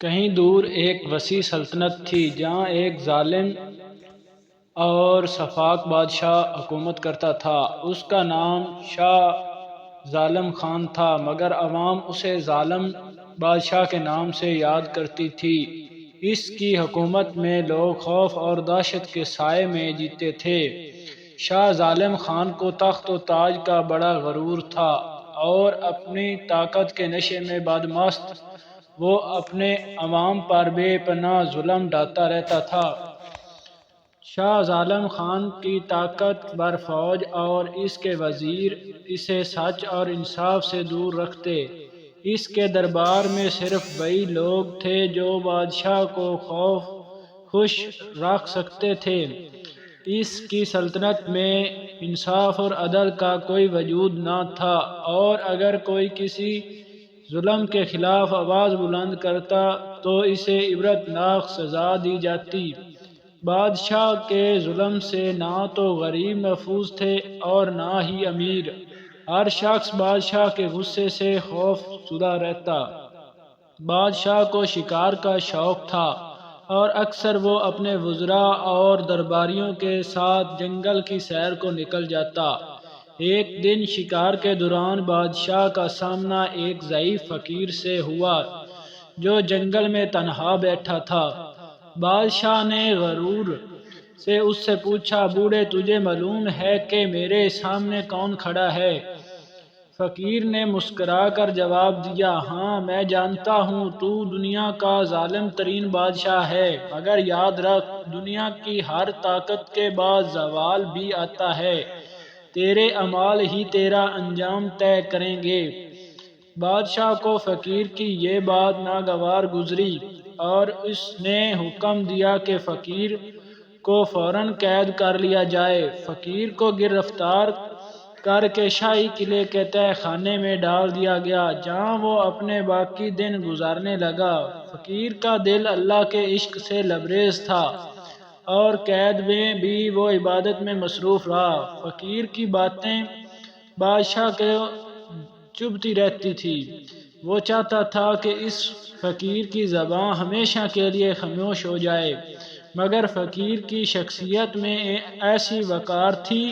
کہیں دور ایک وسیع سلطنت تھی جہاں ایک ظالم اور شفاق بادشاہ حکومت کرتا تھا۔ اس کا نام شاہ ظالم خان تھا، مگر عوام اسے ظالم بادشاہ کے نام سے یاد کرتی تھی۔ اس کی حکومت میں لوگ خوف اور دہشت کے سائے میں جیتے تھے۔ شاہ ظالم خان کو تخت و تاج کا بڑا غرور تھا اور اپنی طاقت کے نشے میں بدمست وہ اپنے عوام پر بے پناہ ظلم ڈھاتا رہتا تھا۔ شاہ ظالم خان کی طاقتور فوج اور اس کے وزیر اسے سچ اور انصاف سے دور رکھتے۔ اس کے دربار میں صرف وہی لوگ تھے جو بادشاہ کو خوش رکھ سکتے تھے۔ اس کی سلطنت میں انصاف اور عدل کا کوئی وجود نہ تھا، اور اگر کوئی کسی ظلم کے خلاف آواز بلند کرتا تو اسے عبرتناک سزا دی جاتی۔ بادشاہ کے ظلم سے نہ تو غریب محفوظ تھے اور نہ ہی امیر۔ ہر شخص بادشاہ کے غصے سے خوف زدہ رہتا۔ بادشاہ کو شکار کا شوق تھا اور اکثر وہ اپنے وزراء اور درباریوں کے ساتھ جنگل کی سیر کو نکل جاتا۔ ایک دن شکار کے دوران بادشاہ کا سامنا ایک ضعیف فقیر سے ہوا جو جنگل میں تنہا بیٹھا تھا۔ بادشاہ نے غرور سے اس سے پوچھا، بوڑھے تجھے معلوم ہے کہ میرے سامنے کون کھڑا ہے؟ فقیر نے مسکرا کر جواب دیا، ہاں میں جانتا ہوں، تو دنیا کا ظالم ترین بادشاہ ہے، مگر یاد رکھ دنیا کی ہر طاقت کے بعد زوال بھی آتا ہے، تیرے اعمال ہی تیرا انجام طے کریں گے۔ بادشاہ کو فقیر کی یہ بات ناگوار گزری اور اس نے حکم دیا کہ فقیر کو فوراً قید کر لیا جائے۔ فقیر کو گرفتار کر کے شاہی قلعے کے تہہ خانے میں ڈال دیا گیا، جہاں وہ اپنے باقی دن گزارنے لگا۔ فقیر کا دل اللہ کے عشق سے لبریز تھا اور قید میں بھی وہ عبادت میں مصروف رہا۔ فقیر کی باتیں بادشاہ کو چبھتی رہتی تھیں۔ وہ چاہتا تھا کہ اس فقیر کی زبان ہمیشہ کے لیے خاموش ہو جائے، مگر فقیر کی شخصیت میں ایسی وقار تھی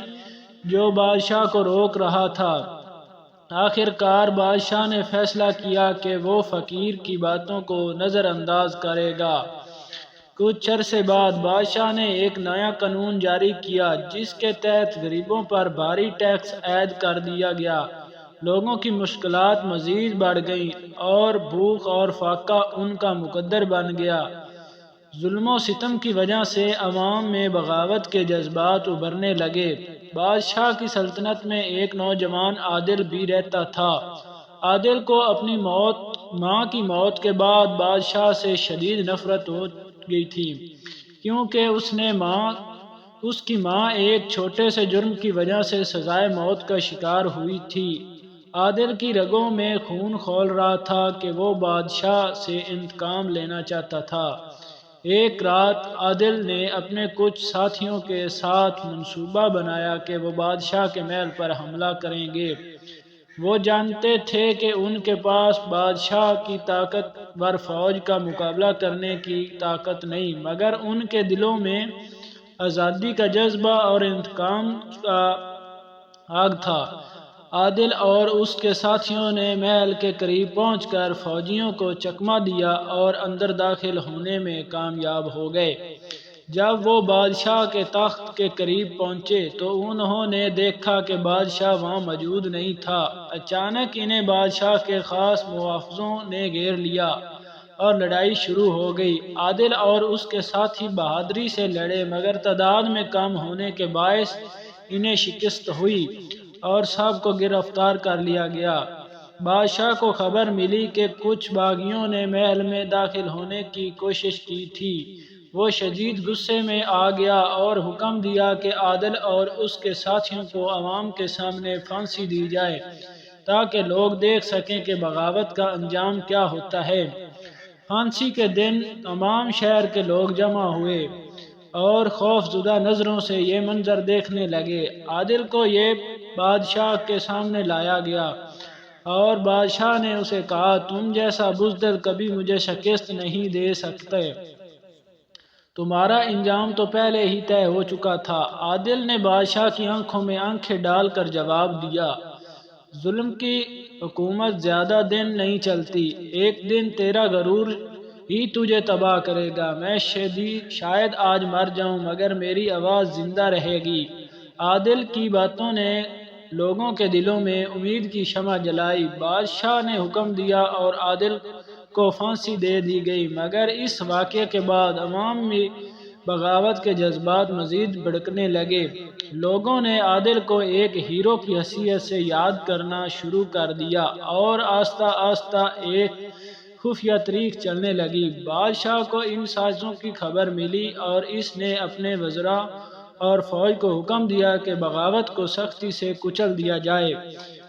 جو بادشاہ کو روک رہا تھا۔ آخر کار بادشاہ نے فیصلہ کیا کہ وہ فقیر کی باتوں کو نظر انداز کرے گا۔ کچھ عرصے بعد بادشاہ نے ایک نیا قانون جاری کیا جس کے تحت غریبوں پر بھاری ٹیکس عائد کر دیا گیا۔ لوگوں کی مشکلات مزید بڑھ گئیں اور بھوک اور فاقہ ان کا مقدر بن گیا۔ ظلم و ستم کی وجہ سے عوام میں بغاوت کے جذبات ابھرنے لگے۔ بادشاہ کی سلطنت میں ایک نوجوان عادل بھی رہتا تھا۔ عادل کو اپنی ماں کی موت کے بعد بادشاہ سے شدید نفرت ہو گئی تھی، کیونکہ اس کی ماں ایک چھوٹے سے جرم کی وجہ سے سزائے موت کا شکار ہوئی تھی۔ عادل کی رگوں میں خون کھول رہا تھا کہ وہ بادشاہ سے انتقام لینا چاہتا تھا۔ ایک رات عادل نے اپنے کچھ ساتھیوں کے ساتھ منصوبہ بنایا کہ وہ بادشاہ کے محل پر حملہ کریں گے۔ وہ جانتے تھے کہ ان کے پاس بادشاہ کی طاقتور فوج کا مقابلہ کرنے کی طاقت نہیں، مگر ان کے دلوں میں آزادی کا جذبہ اور انتقام کا آگ تھا۔ عادل اور اس کے ساتھیوں نے محل کے قریب پہنچ کر فوجیوں کو چکما دیا اور اندر داخل ہونے میں کامیاب ہو گئے۔ جب وہ بادشاہ کے تخت کے قریب پہنچے تو انہوں نے دیکھا کہ بادشاہ وہاں موجود نہیں تھا۔ اچانک انہیں بادشاہ کے خاص محافظوں نے گھیر لیا اور لڑائی شروع ہو گئی۔ عادل اور اس کے ساتھی بہادری سے لڑے، مگر تعداد میں کم ہونے کے باعث انہیں شکست ہوئی اور سب کو گرفتار کر لیا گیا۔ بادشاہ کو خبر ملی کہ کچھ باغیوں نے محل میں داخل ہونے کی کوشش کی تھی۔ وہ شدید غصے میں آ گیا اور حکم دیا کہ عادل اور اس کے ساتھیوں کو عوام کے سامنے پھانسی دی جائے تاکہ لوگ دیکھ سکیں کہ بغاوت کا انجام کیا ہوتا ہے۔ پھانسی کے دن تمام شہر کے لوگ جمع ہوئے اور خوف زدہ نظروں سے یہ منظر دیکھنے لگے۔ عادل کو یہ بادشاہ کے سامنے لایا گیا۔ اور بادشاہ نے اسے کہا تم جیسا بزدل کبھی مجھے شکست نہیں دے سکتے، تمہارا انجام تو پہلے ہی طے ہو چکا تھا۔ عادل نے بادشاہ کی آنکھوں میں آنکھیں ڈال کر جواب دیا، ظلم کی حکومت زیادہ دن نہیں چلتی، ایک دن تیرا غرور ہی تجھے تباہ کرے گا۔ میں شاید آج مر جاؤں مگر میری آواز زندہ رہے گی۔ عادل کی باتوں نے لوگوں کے دلوں میں امید کی شمع جلائی۔ بادشاہ نے حکم دیا اور عادل کو پھانسی دے دی گئی، مگر اس واقعے کے بعد عوام میں بغاوت کے جذبات مزید بھڑکنے لگے۔ لوگوں نے عادل کو ایک ہیرو کی حیثیت سے یاد کرنا شروع کر دیا اور آہستہ آہستہ ایک خفیہ تاریخ چلنے لگی۔ بادشاہ کو ان سازشوں کی خبر ملی اور اس نے اپنے وزراء اور فوج کو حکم دیا کہ بغاوت کو سختی سے کچل دیا جائے،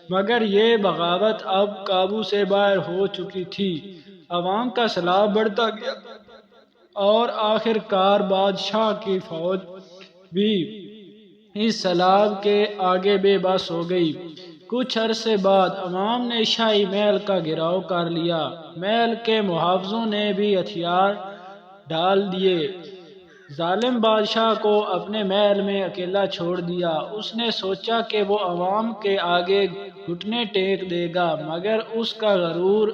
مگر یہ بغاوت اب قابو سے باہر ہو چکی تھی۔ عوام کا سیلاب بڑھتا گیا اور آخر کار بادشاہ کی فوج بھی اس سیلاب کے آگے بے بس ہو گئی۔ کچھ عرصے بعد عوام نے شاہی محل کا گھیراؤ کر لیا۔ محل کے محافظوں نے بھی ہتھیار ڈال دیے۔ ظالم بادشاہ کو اپنے محل میں اکیلا چھوڑ دیا۔ اس نے سوچا کہ وہ عوام کے آگے گھٹنے ٹیک دے گا، مگر اس کا غرور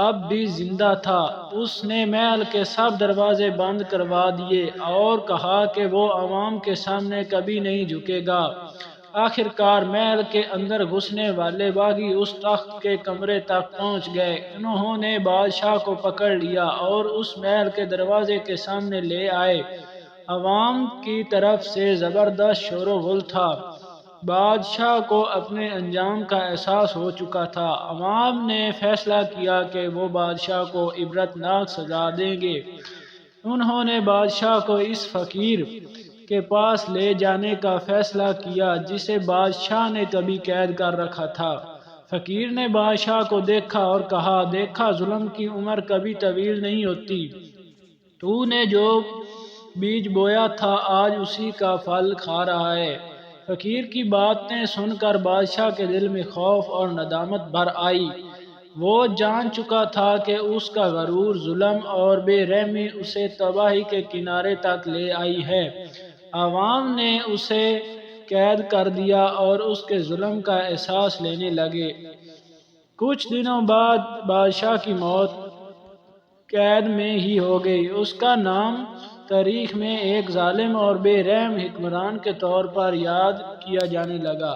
اب بھی زندہ تھا۔ اس نے محل کے سب دروازے بند کروا دیے اور کہا کہ وہ عوام کے سامنے کبھی نہیں جھکے گا۔ آخر کار محل کے اندر گھسنے والے باغی اس تخت کے کمرے تک پہنچ گئے۔ انہوں نے بادشاہ کو پکڑ لیا اور اس محل کے دروازے کے سامنے لے آئے۔ عوام کی طرف سے زبردست شور و غل تھا۔ بادشاہ کو اپنے انجام کا احساس ہو چکا تھا۔ عوام نے فیصلہ کیا کہ وہ بادشاہ کو عبرتناک سزا دیں گے۔ انہوں نے بادشاہ کو اس فقیر کے پاس لے جانے کا فیصلہ کیا جسے بادشاہ نے کبھی قید کر رکھا تھا۔ فقیر نے بادشاہ کو دیکھا اور کہا، دیکھا ظلم کی عمر کبھی طویل نہیں ہوتی، تو نے جو بیج بویا تھا آج اسی کا پھل کھا رہا ہے۔ فقیر کی باتیں سن کر بادشاہ کے دل میں خوف اور ندامت بھر آئی۔ وہ جان چکا تھا کہ اس کا غرور، ظلم اور بے رحمی اسے تباہی کے کنارے تک لے آئی ہے۔ عوام نے اسے قید کر دیا اور اس کے ظلم کا احساس لینے لگے۔ کچھ دنوں بعد بادشاہ کی موت قید میں ہی ہو گئی۔ اس کا نام تاریخ میں ایک ظالم اور بے رحم حکمران کے طور پر یاد کیا جانے لگا۔